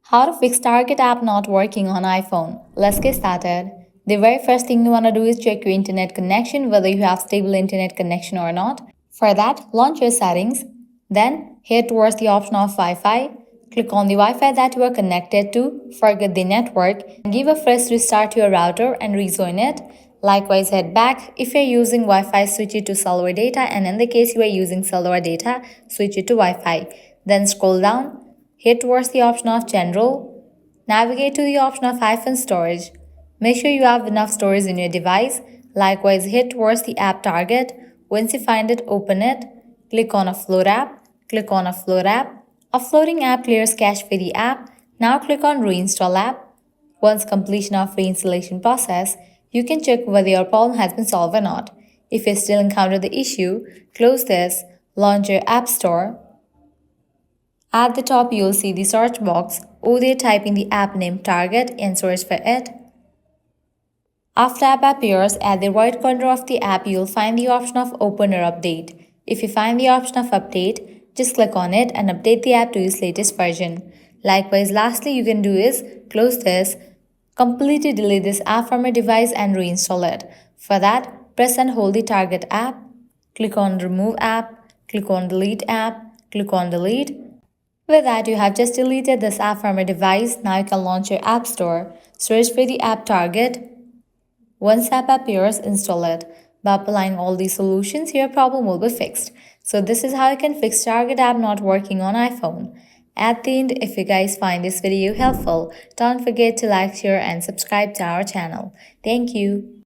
How to fix Target app not working on iPhone. Let's get started. The very first thing you want to do is check your internet connection, whether you have stable internet connection or not. For that, launch your settings. Then head towards the option of Wi-Fi. Click on the Wi-Fi that you are connected to. Forget the network. Give a fresh restart to your router and rejoin it. Likewise, head back. If you're using Wi-Fi, switch it to cellular data, and in the case you are using cellular data, switch it to Wi-Fi. Then scroll down. Head towards the option of General. Navigate to the option of iPhone Storage. Make sure you have enough storage in your device. Likewise, head towards the app target. Once you find it, open it. Click on Offload app. Click on Offload app. Offloading app clears cache for the app. Now click on Reinstall app. Once completion of reinstallation process, you can check whether your problem has been solved or not. If you still encounter the issue, close this, launch your App Store. At the top, you'll see the search box. Over there, type in the app name Target and search for it. After app appears, at the right corner of the app, you'll find the option of Open or Update. If you find the option of Update, just click on it and update the app to its latest version. Likewise, lastly, you can do is close this, completely delete this app from your device and reinstall it. For that, press and hold the Target app, click on Remove app, click on Delete app, click on Delete. With that, you have just deleted this app from your device. Now you can launch your App Store. Search for the app Target. Once app appears, install it. By applying all these solutions, your problem will be fixed. So this is how you can fix Target app not working on iPhone. At the end, if you guys find this video helpful, don't forget to like, share and subscribe to our channel. Thank you.